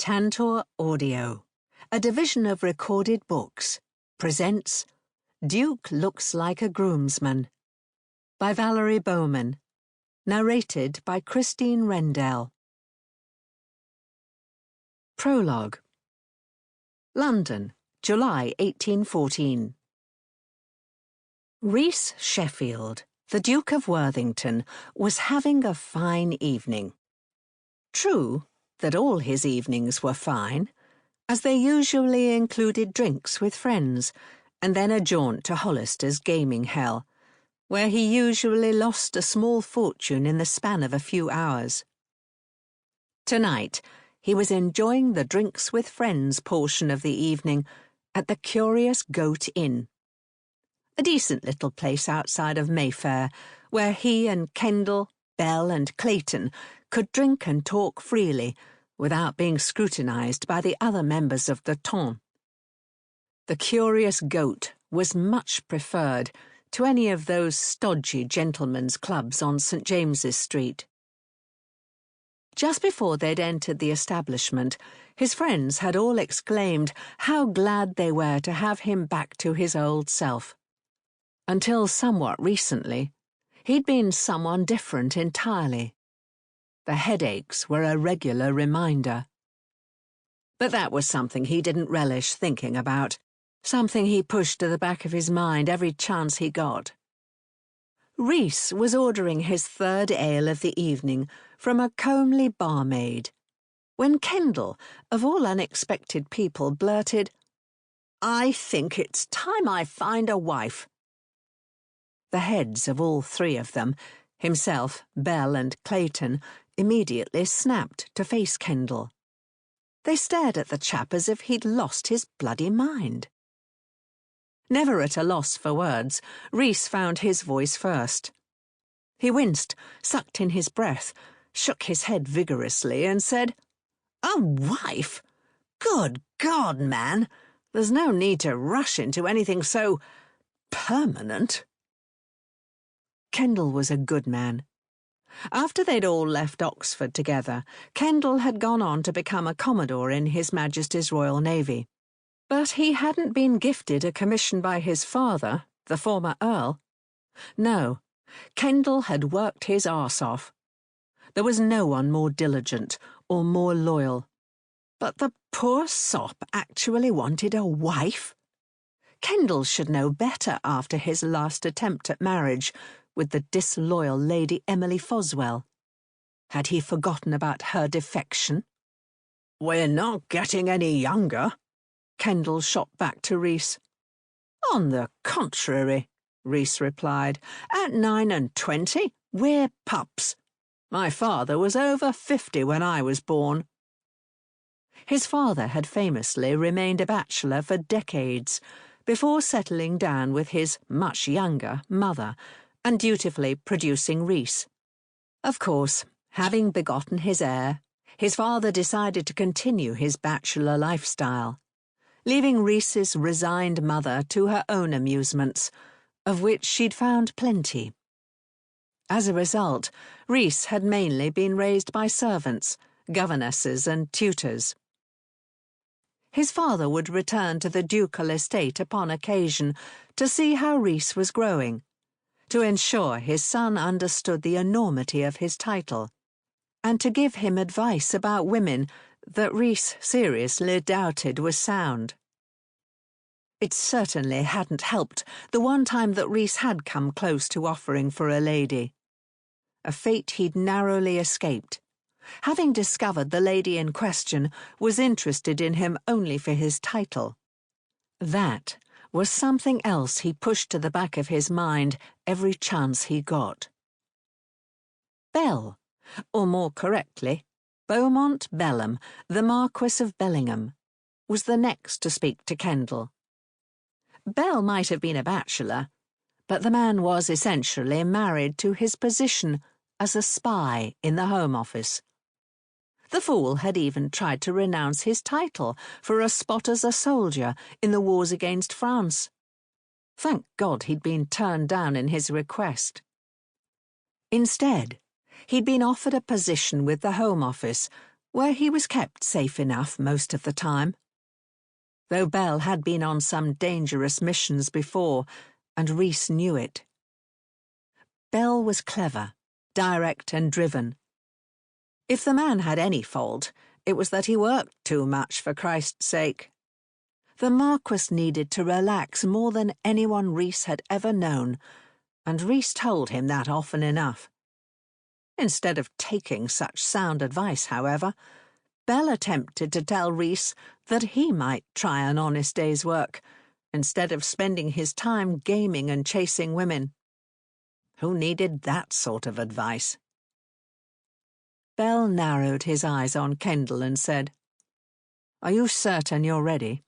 Tantor Audio, a division of recorded books, presents Duke Looks Like a Groomsman by Valerie Bowman, narrated by Rendel. Prologue. London, July 1814. Rhys Sheffield, the Duke of Worthington, was having a fine evening. True that all his evenings were fine, as they usually included drinks with friends, and then a jaunt to Hollister's gaming hell, where he usually lost a small fortune in the span of a few hours. Tonight, he was enjoying the drinks with friends portion of the evening at the Curious Goat Inn, a decent little place outside of Mayfair, where he and Kendall, Bell and Clayton could drink and talk freely without being scrutinized by the other members of the ton. The Curious Goat was much preferred to any of those stodgy gentlemen's clubs on St. James's Street. Just before they'd entered the establishment, his friends had all exclaimed how glad they were to have him back to his old self. Until somewhat recently, he'd been someone different entirely. The headaches were a regular reminder. But that was something he didn't relish thinking about, something he pushed to the back of his mind every chance he got. Rhys was ordering his third ale of the evening from a comely barmaid, when Kendall, of all unexpected people, blurted, "I think it's time I find a wife." The heads of all three of them, himself, Bell and Clayton, immediately snapped to face Kendall. They stared at the chap as if he'd lost his bloody mind. Never at a loss for words, Rhys found his voice first. He winced, sucked in his breath, shook his head vigorously, and said, "A wife? Good God, man! There's no need to rush into anything so permanent." Kendall was a good man. After they'd all left Oxford together, Kendall had gone on to become a Commodore in His Majesty's Royal Navy. But he hadn't been gifted a commission by his father, the former Earl. No, Kendall had worked his arse off. There was no one more diligent or more loyal. But the poor sop actually wanted a wife? Kendall should know better after his last attempt at marriage with the disloyal Lady Emily Foswell. Had he forgotten about her defection? "We're not getting any younger," Kendall shot back to Rhys. "On the contrary," Rhys replied. "At 9 and 20, we're pups. My father was over 50 when I was born." His father had famously remained a bachelor for decades before settling down with his much younger mother and dutifully producing Rhys. Of course, having begotten his heir, his father decided to continue his bachelor lifestyle, leaving Rhys's resigned mother to her own amusements, of which she'd found plenty. As a result, Rhys had mainly been raised by servants, governesses and tutors. His father would return to the ducal estate upon occasion to see how Rhys was growing, to ensure his son understood the enormity of his title, and to give him advice about women that Rhys seriously doubted was sound. It certainly hadn't helped the one time that Rhys had come close to offering for a lady, a fate he'd narrowly escaped, having discovered the lady in question was interested in him only for his title. That was something else he pushed to the back of his mind every chance he got. Bell, or more correctly, Beaumont Belham, the Marquess of Bellingham, was the next to speak to Kendall. Bell might have been a bachelor, but the man was essentially married to his position as a spy in the Home Office. The fool had even tried to renounce his title for a spot as a soldier in the wars against France. Thank God he'd been turned down in his request. Instead, he'd been offered a position with the Home Office, where he was kept safe enough most of the time. Though Bell had been on some dangerous missions before, and Rhys knew it. Bell was clever, direct and driven. If the man had any fault, it was that he worked too much for Christ's sake. The marquess needed to relax more than anyone Rhys had ever known, and Rhys told him that often enough. Instead of taking such sound advice, however, Bell attempted to tell Rhys that he might try an honest day's work, instead of spending his time gaming and chasing women. Who needed that sort of advice? Bell narrowed his eyes on Kendall and said, "Are you certain you're ready?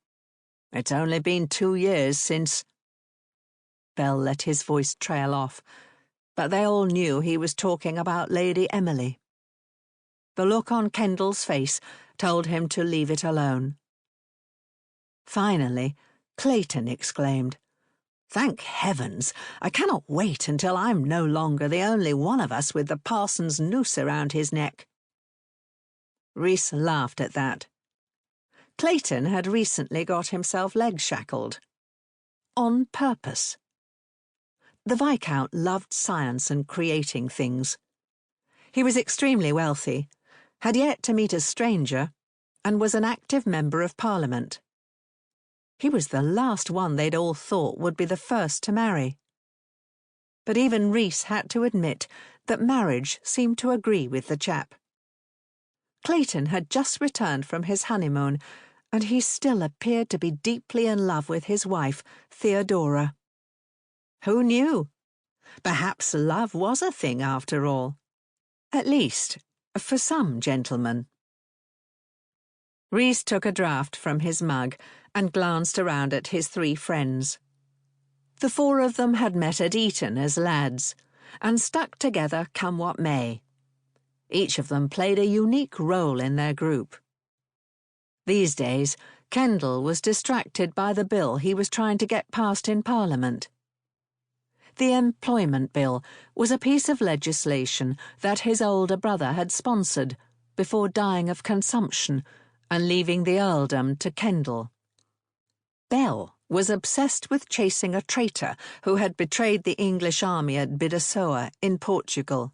It's only been 2 years since—" Bell let his voice trail off, but they all knew he was talking about Lady Emily. The look on Kendall's face told him to leave it alone. Finally, Clayton exclaimed, "Thank heavens! I cannot wait until I'm no longer the only one of us with the parson's noose around his neck." Rhys laughed at that. Clayton had recently got himself leg-shackled. On purpose. The Viscount loved science and creating things. He was extremely wealthy, had yet to meet a stranger, and was an active member of Parliament. He was the last one they'd all thought would be the first to marry. But even Rhys had to admit that marriage seemed to agree with the chap. Clayton had just returned from his honeymoon, and he still appeared to be deeply in love with his wife, Theodora. Who knew? Perhaps love was a thing after all. At least, for some gentlemen. Rhys took a draught from his mug and glanced around at his 3 friends. The 4 of them had met at Eton as lads, and stuck together come what may. Each of them played a unique role in their group. These days, Kendall was distracted by the bill he was trying to get passed in Parliament. The Employment Bill was a piece of legislation that his older brother had sponsored before dying of consumption and leaving the earldom to Kendall. Bell was obsessed with chasing a traitor who had betrayed the English army at Bidassoa in Portugal.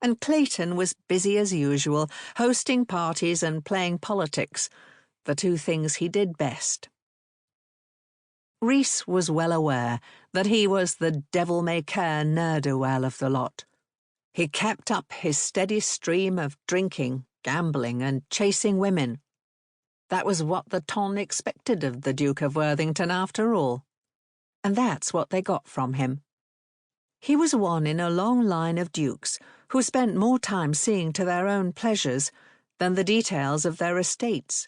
And Clayton was busy as usual, hosting parties and playing politics, the 2 things he did best. Rhys was well aware that he was the devil-may-care ne'er-do-well of the lot. He kept up his steady stream of drinking, gambling, and chasing women. That was what the ton expected of the Duke of Worthington after all. And that's what they got from him. He was one in a long line of dukes who spent more time seeing to their own pleasures than the details of their estates.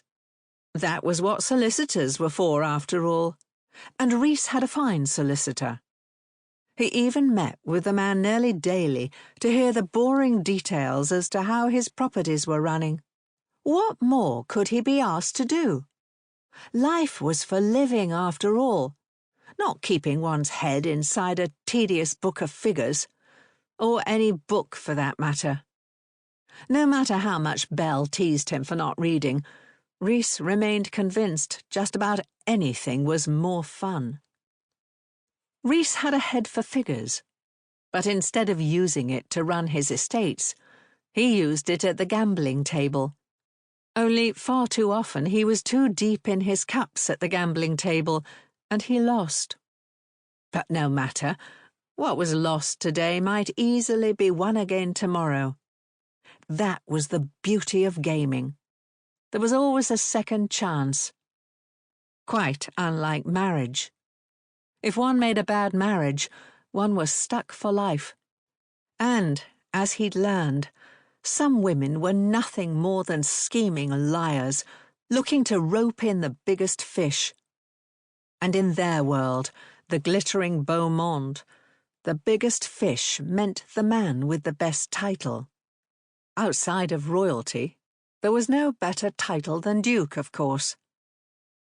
That was what solicitors were for after all, and Rhys had a fine solicitor. He even met with the man nearly daily to hear the boring details as to how his properties were running. What more could he be asked to do? Life was for living after all, not keeping one's head inside a tedious book of figures, or any book for that matter. No matter how much Bell teased him for not reading, Rhys remained convinced just about anything was more fun. Rhys had a head for figures, but instead of using it to run his estates, he used it at the gambling table. Only far too often he was too deep in his cups at the gambling table, and he lost. But no matter, what was lost today might easily be won again tomorrow. That was the beauty of gaming. There was always a second chance. Quite unlike marriage. If one made a bad marriage, one was stuck for life. And, as he'd learned, some women were nothing more than scheming liars, looking to rope in the biggest fish. And in their world, the glittering beau monde, the biggest fish meant the man with the best title. Outside of royalty, there was no better title than Duke, of course.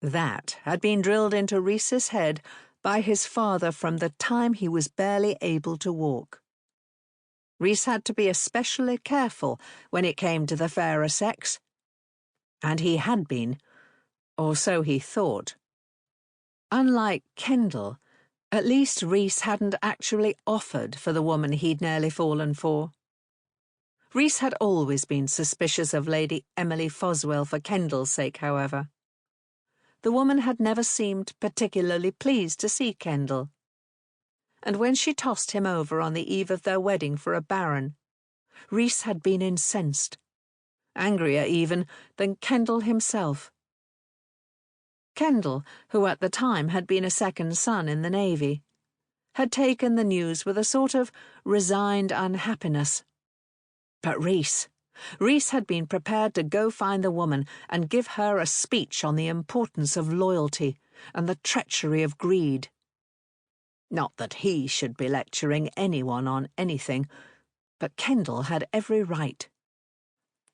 That had been drilled into Rhys's head by his father from the time he was barely able to walk. Rhys had to be especially careful when it came to the fairer sex. And he had been, or so he thought. Unlike Kendall, at least Rhys hadn't actually offered for the woman he'd nearly fallen for. Rhys had always been suspicious of Lady Emily Foswell for Kendall's sake, however. The woman had never seemed particularly pleased to see Kendall. And when she tossed him over on the eve of their wedding for a baron, Rhys had been incensed, angrier even than Kendall himself. Kendall, who at the time had been a second son in the Navy, had taken the news with a sort of resigned unhappiness. But Rhys had been prepared to go find the woman and give her a speech on the importance of loyalty and the treachery of greed. Not that he should be lecturing anyone on anything, but Kendall had every right.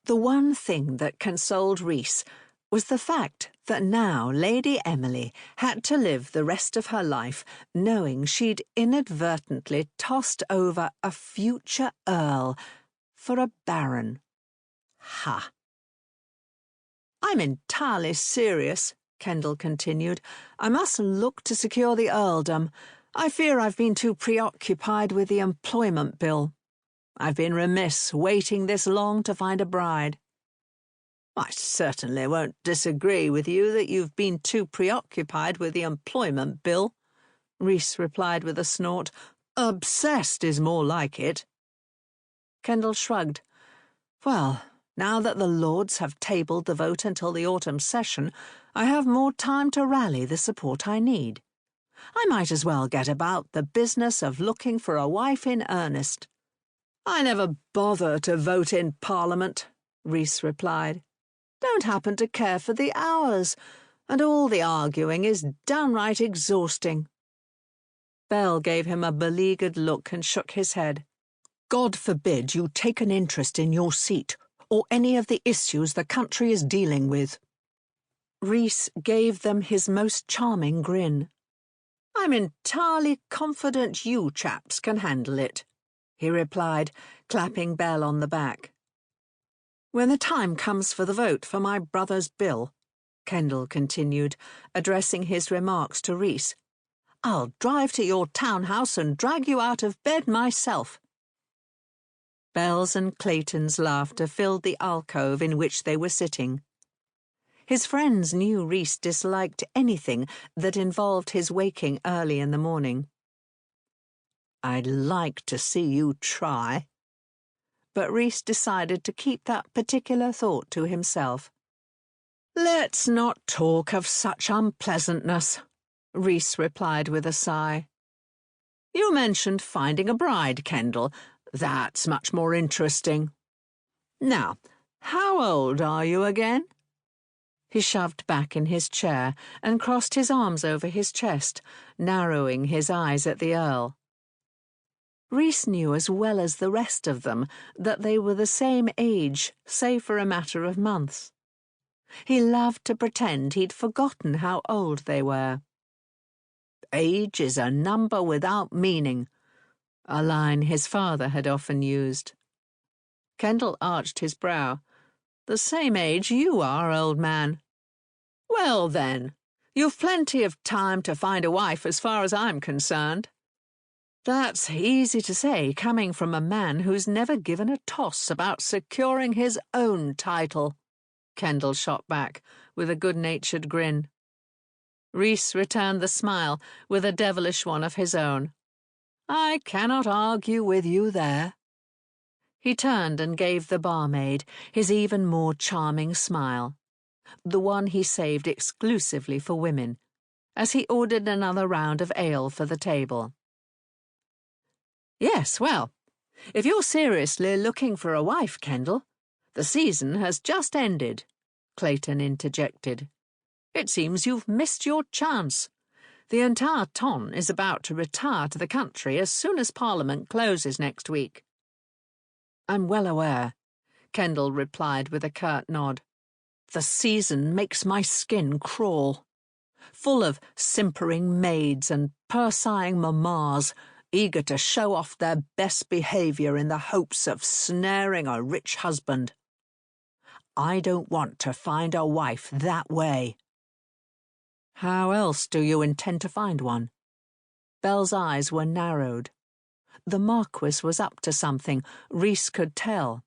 The one thing that consoled Rhys was the fact that now Lady Emily had to live the rest of her life knowing she'd inadvertently tossed over a future earl for a baron. Ha! "I'm entirely serious," Kendall continued. "I must look to secure the earldom. I fear I've been too preoccupied with the employment bill. I've been remiss waiting this long to find a bride." "I certainly won't disagree with you that you've been too preoccupied with the employment bill," Rhys replied with a snort. "Obsessed is more like it." Kendall shrugged. "Well, now that the Lords have tabled the vote until the autumn session, I have more time to rally the support I need. I might as well get about the business of looking for a wife in earnest." "I never bother to vote in Parliament," Rhys replied. "Don't happen to care for the hours, and all the arguing is downright exhausting." Bell gave him a beleaguered look and shook his head. "God forbid you take an interest in your seat or any of the issues the country is dealing with." Rhys gave them his most charming grin. "I'm entirely confident you chaps can handle it," he replied, clapping Bell on the back. "When the time comes for the vote for my brother's bill," Kendall continued, addressing his remarks to Rhys, "I'll drive to your townhouse and drag you out of bed myself." Bell's and Clayton's laughter filled the alcove in which they were sitting. His friends knew Rhys disliked anything that involved his waking early in the morning. "I'd like to see you try." But Rhys decided to keep that particular thought to himself. "Let's not talk of such unpleasantness," Rhys replied with a sigh. "You mentioned finding a bride, Kendall. That's much more interesting. Now, how old are you again?" He shoved back in his chair and crossed his arms over his chest, narrowing his eyes at the Earl. Rhys knew as well as the rest of them that they were the same age, save for a matter of months. He loved to pretend he'd forgotten how old they were. "Age is a number without meaning," a line his father had often used. Kendall arched his brow. "The same age you are, old man." "Well, then, you've plenty of time to find a wife as far as I'm concerned." "That's easy to say, coming from a man who's never given a toss about securing his own title," Kendall shot back, with a good-natured grin. Rhys returned the smile with a devilish one of his own. "I cannot argue with you there." He turned and gave the barmaid his even more charming smile, the one he saved exclusively for women, as he ordered another round of ale for the table. "Yes, well, if you're seriously looking for a wife, Kendall, the season has just ended," Clayton interjected. "It seems you've missed your chance. The entire ton is about to retire to the country as soon as Parliament closes next week." "I'm well aware," Kendall replied with a curt nod. "The season makes my skin crawl. Full of simpering maids and purr-sighing mammas, eager to show off their best behaviour in the hopes of snaring a rich husband. I don't want to find a wife that way." "How else do you intend to find one?" Belle's eyes were narrowed. The marquess was up to something, Rhys could tell.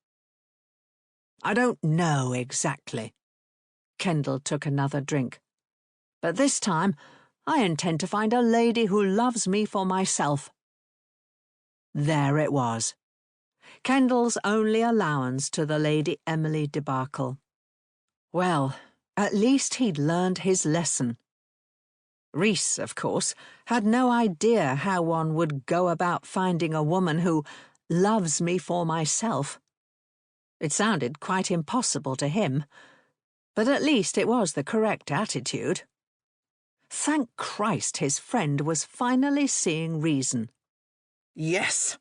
"I don't know exactly." Kendall took another drink. "But this time I intend to find a lady who loves me for myself." There it was. Kendall's only allowance to the Lady Emily debacle. Well, at least he'd learned his lesson. Rhys, of course, had no idea how one would go about finding a woman who loves me for myself. It sounded quite impossible to him, but at least it was the correct attitude. Thank Christ his friend was finally seeing reason. "Yes!"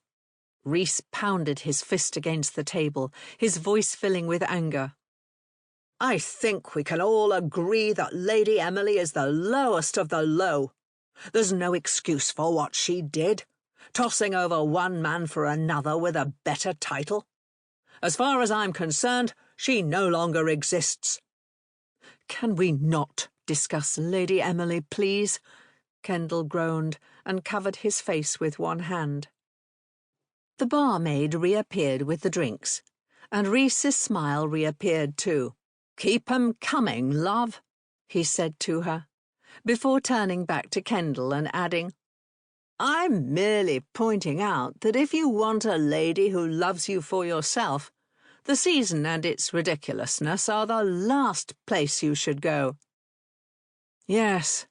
Rhys pounded his fist against the table, his voice filling with anger. "I think we can all agree that Lady Emily is the lowest of the low. There's no excuse for what she did, tossing over one man for another with a better title. As far as I'm concerned, she no longer exists." "Can we not discuss Lady Emily, please?" Kendall groaned and covered his face with one hand. The barmaid reappeared with the drinks, and Rhys's smile reappeared too. "Keep 'em coming, love," he said to her, before turning back to Kendall and adding, "I'm merely pointing out that if you want a lady who loves you for yourself, the season and its ridiculousness are the last place you should go." "Yes,"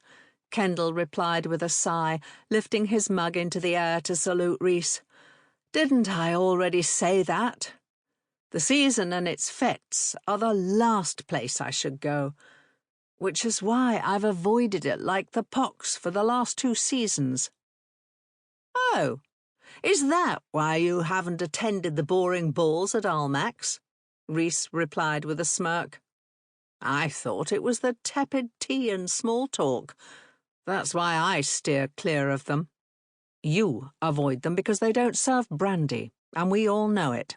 Kendall replied with a sigh, lifting his mug into the air to salute Rhys. "Didn't I already say that? The season and its fetes are the last place I should go, which is why I've avoided it like the pox for the last 2 seasons." "Oh, is that why you haven't attended the boring balls at Almack's?" Rhys replied with a smirk. "I thought it was the tepid tea and small talk. That's why I steer clear of them. You avoid them because they don't serve brandy, and we all know it,"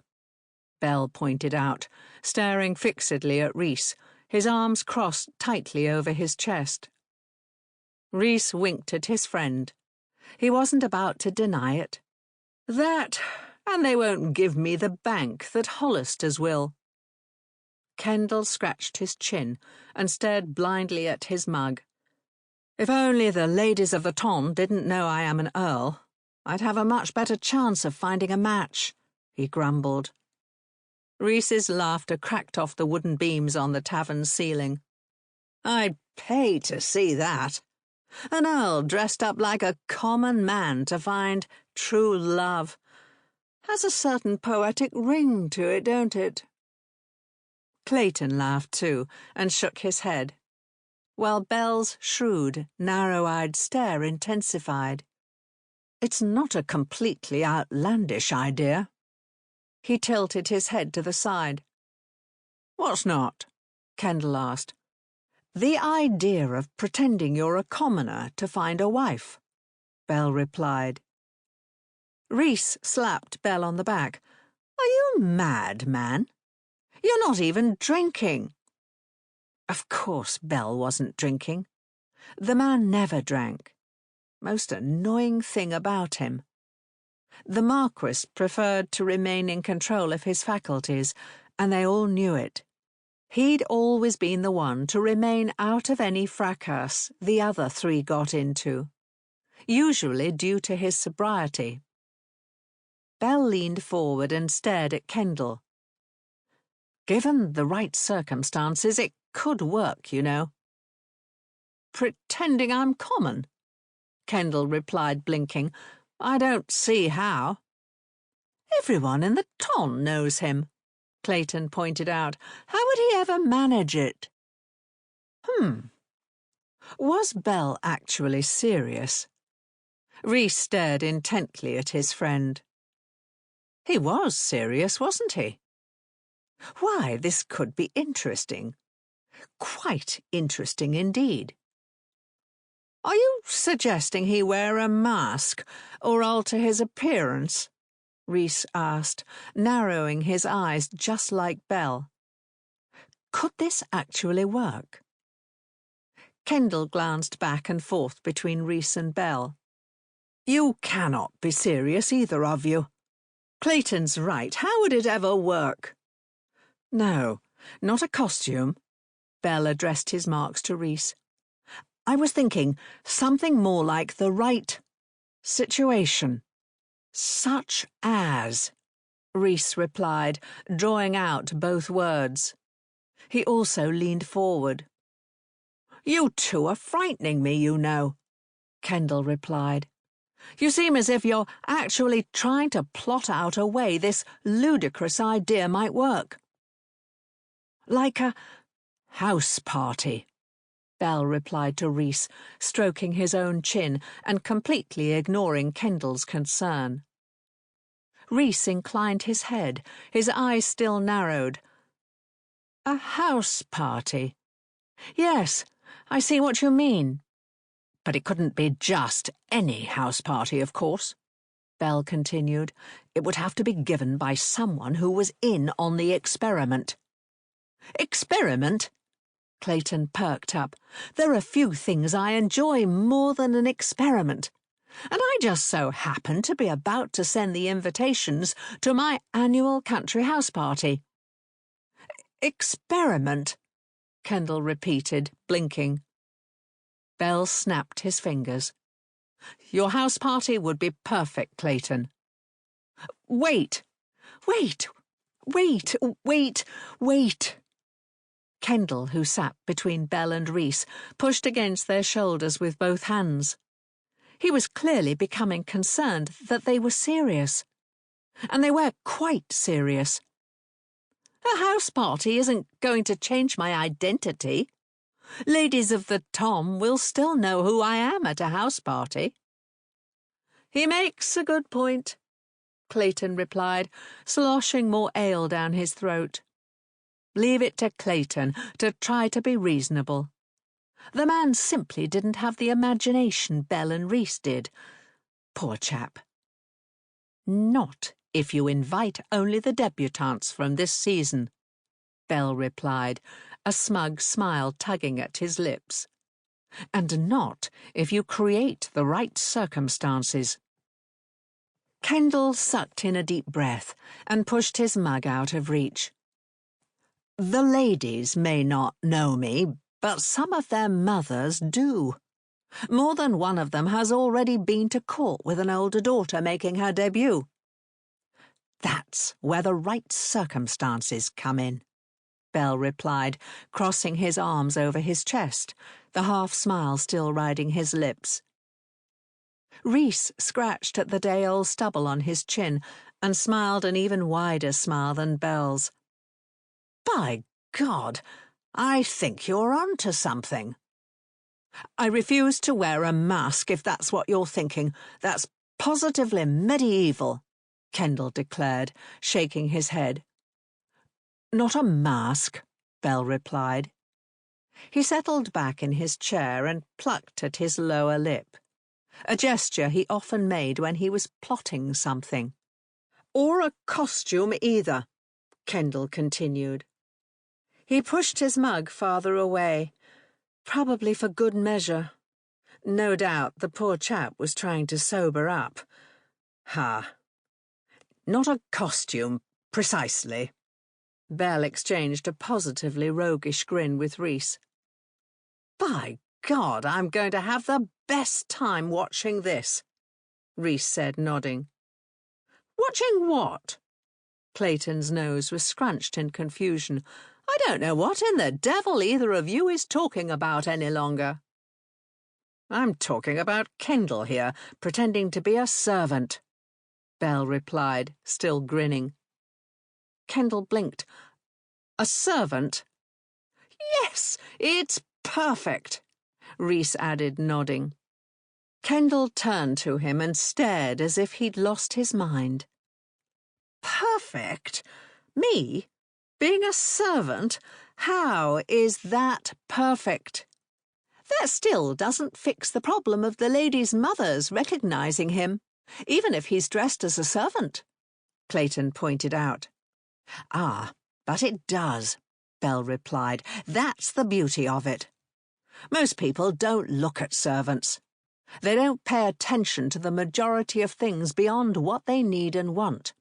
Belle pointed out, staring fixedly at Rhys, his arms crossed tightly over his chest. Rhys winked at his friend. He wasn't about to deny it. "That, and they won't give me the bank that Hollisters will." Kendall scratched his chin and stared blindly at his mug. "If only the ladies of the ton didn't know I am an earl, I'd have a much better chance of finding a match," he grumbled. Rhys's laughter cracked off the wooden beams on the tavern ceiling. "I'd pay to see that. An earl dressed up like a common man to find true love. Has a certain poetic ring to it, don't it?" Clayton laughed too, and shook his head, while Belle's shrewd, narrow-eyed stare intensified. "It's not a completely outlandish idea." He tilted his head to the side. "What's not?" Kendall asked. "The idea of pretending you're a commoner to find a wife," Belle replied. Rhys slapped Belle on the back. "Are you mad, man? You're not even drinking." Of course Belle wasn't drinking. The man never drank. Most annoying thing about him. The marquess preferred to remain in control of his faculties, and they all knew it. He'd always been the one to remain out of any fracas the other 3 got into, usually due to his sobriety. Belle leaned forward and stared at Kendall. "Given the right circumstances, it could work, you know." "Pretending I'm common?" Kendall replied, blinking. "I don't see how." "Everyone in the ton knows him," Clayton pointed out. "How would he ever manage it?" Was Belle actually serious? Rhys stared intently at his friend. He was serious, wasn't he? Why, this could be interesting. Quite interesting indeed. Are you suggesting he wear a mask or alter his appearance? Rhys asked, narrowing his eyes just like Belle. Could this actually work? Kendall glanced back and forth between Rhys and Belle. You cannot be serious, either of you. Clayton's right. How would it ever work? No, not a costume. Belle addressed his marks to Rhys. I was thinking something more like the right situation. Such as, Rhys replied, drawing out both words. He also leaned forward. You two are frightening me, you know, Kendall replied. You seem as if you're actually trying to plot out a way this ludicrous idea might work. Like a house party, Belle replied to Rhys, stroking his own chin and completely ignoring Kendall's concern. Rhys inclined his head, his eyes still narrowed. A house party? Yes, I see what you mean. But it couldn't be just any house party, of course, Belle continued. It would have to be given by someone who was in on the experiment. Experiment? Clayton perked up. There are few things I enjoy more than an experiment, and I just so happen to be about to send the invitations to my annual country house party. Experiment, Kendall repeated, blinking. Belle snapped his fingers. Your house party would be perfect, Clayton. Wait! Kendall, who sat between Belle and Rhys, pushed against their shoulders with both hands. He was clearly becoming concerned that they were serious. And they were quite serious. A house party isn't going to change my identity. Ladies of the Tom will still know who I am at a house party. He makes a good point, Clayton replied, sloshing more ale down his throat. Leave it to Clayton to try to be reasonable. The man simply didn't have the imagination Belle and Rhys did. Poor chap. Not if you invite only the debutantes from this season, Belle replied, a smug smile tugging at his lips. And not if you create the right circumstances. Kendall sucked in a deep breath and pushed his mug out of reach. The ladies may not know me, but some of their mothers do. More than one of them has already been to court with an older daughter making her debut. That's where the right circumstances come in, Belle replied, crossing his arms over his chest, the half-smile still riding his lips. Rhys scratched at the day-old stubble on his chin and smiled an even wider smile than Belle's. By God, I think you're on to something. I refuse to wear a mask if that's what you're thinking. That's positively medieval, Kendall declared, shaking his head. Not a mask, Belle replied. He settled back in his chair and plucked at his lower lip, a gesture he often made when he was plotting something. Or a costume either, Kendall continued. He pushed his mug farther away, probably for good measure. No doubt the poor chap was trying to sober up. Ha! Not a costume, precisely. Belle exchanged a positively roguish grin with Rhys. By God, I'm going to have the best time watching this, Rhys said, nodding. Watching what? Clayton's nose was scrunched in confusion. I don't know what in the devil either of you is talking about any longer. I'm talking about Kendall here, pretending to be a servant, Belle replied, still grinning. Kendall blinked. A servant? Yes, it's perfect, Rhys added, nodding. Kendall turned to him and stared as if he'd lost his mind. Perfect? Me? Being a servant? How is that perfect? That still doesn't fix the problem of the lady's mother's recognising him, even if he's dressed as a servant," Clayton pointed out. "Ah, but it does," Bell replied. "That's the beauty of it. Most people don't look at servants. They don't pay attention to the majority of things beyond what they need and want.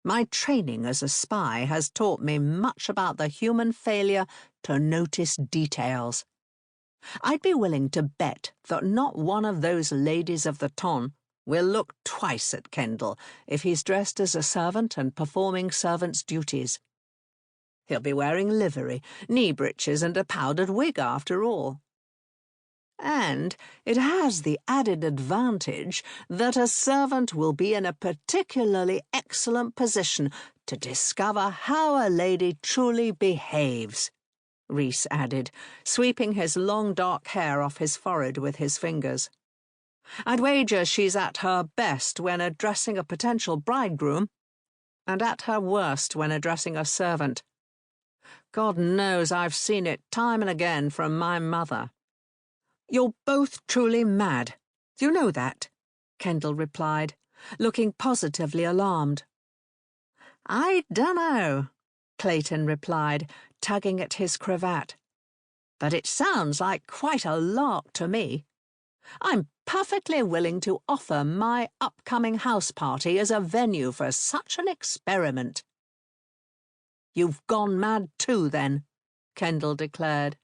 My training as a spy has taught me much about the human failure to notice details. I'd be willing to bet that not one of those ladies of the ton will look twice at Kendall if he's dressed as a servant and performing servant's duties. He'll be wearing livery, knee breeches and a powdered wig after all. And it has the added advantage that a servant will be in a particularly excellent position to discover how a lady truly behaves," Rhys added, sweeping his long dark hair off his forehead with his fingers. "I'd wager she's at her best when addressing a potential bridegroom, and at her worst when addressing a servant. God knows I've seen it time and again from my mother." "You're both truly mad. You know that," Kendall replied, looking positively alarmed. "I dunno," Clayton replied, tugging at his cravat. "But it sounds like quite a lark to me. I'm perfectly willing to offer my upcoming house party as a venue for such an experiment." "You've gone mad too, then," Kendall declared.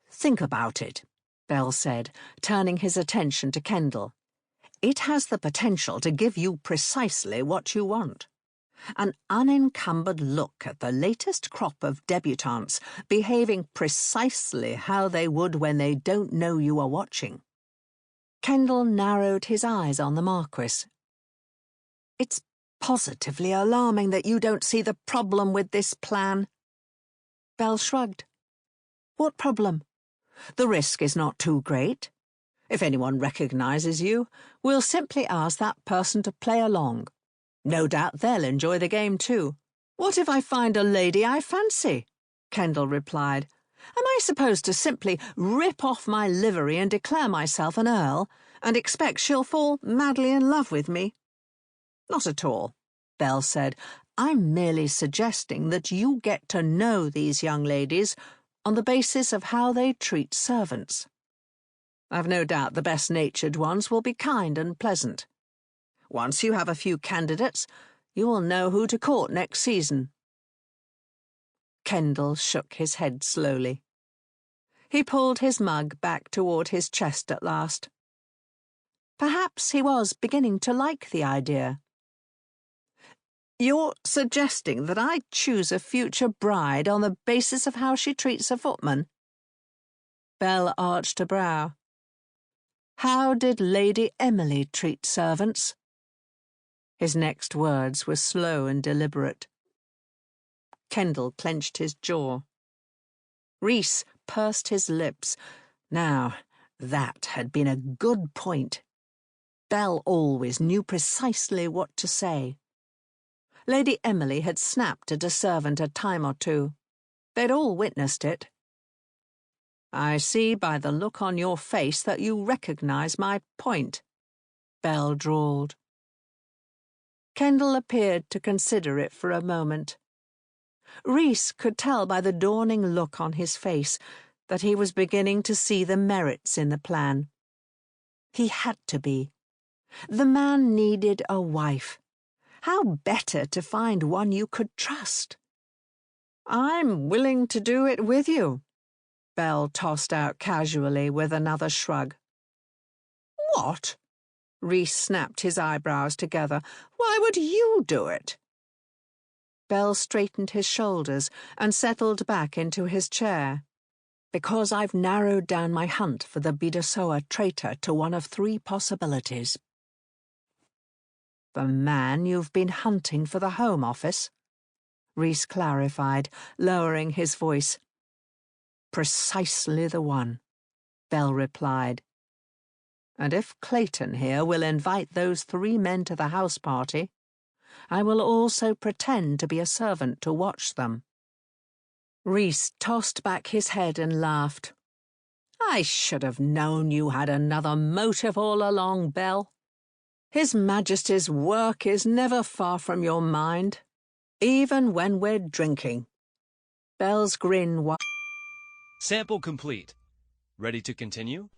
"Think about it," Bell said, turning his attention to Kendall. "It has the potential to give you precisely what you want. An unencumbered look at the latest crop of debutantes behaving precisely how they would when they don't know you are watching." Kendall narrowed his eyes on the marquess. "It's positively alarming that you don't see the problem with this plan." Bell shrugged. "What problem?" "The risk is not too great. If anyone recognises you, we'll simply ask that person to play along. No doubt they'll enjoy the game too." "What if I find a lady I fancy?" Kendall replied. "Am I supposed to simply rip off my livery and declare myself an earl, and expect she'll fall madly in love with me?" "Not at all," Bell said. "I'm merely suggesting that you get to know these young ladies on the basis of how they treat servants. I've no doubt the best-natured ones will be kind and pleasant. Once you have a few candidates, you will know who to court next season." Kendall shook his head slowly. He pulled his mug back toward his chest at last. Perhaps he was beginning to like the idea. "You're suggesting that I choose a future bride on the basis of how she treats a footman?" Bell arched a brow. "How did Lady Emily treat servants?" His next words were slow and deliberate. Kendall clenched his jaw. Rhys pursed his lips. Now, that had been a good point. Bell always knew precisely what to say. Lady Emily had snapped at a servant a time or two. They'd all witnessed it. "I see by the look on your face that you recognise my point," Bell drawled. Kendall appeared to consider it for a moment. Rhys could tell by the dawning look on his face that he was beginning to see the merits in the plan. He had to be. The man needed a wife. How better to find one you could trust? "I'm willing to do it with you," Bell tossed out casually with another shrug. "What?" Rhys snapped his eyebrows together. "Why would you do it?" Bell straightened his shoulders and settled back into his chair. "Because I've narrowed down my hunt for the Bidassoa traitor to one of 3 possibilities." "The man you've been hunting for the Home Office?" Rhys clarified, lowering his voice. "Precisely the one," Bell replied. "And if Clayton here will invite those 3 men to the house party, I will also pretend to be a servant to watch them." Rhys tossed back his head and laughed. I should have known you had another motive all along, Belle. His Majesty's work is never far from your mind, even when we're drinking. Belle's grin was... Sample complete. Ready to continue?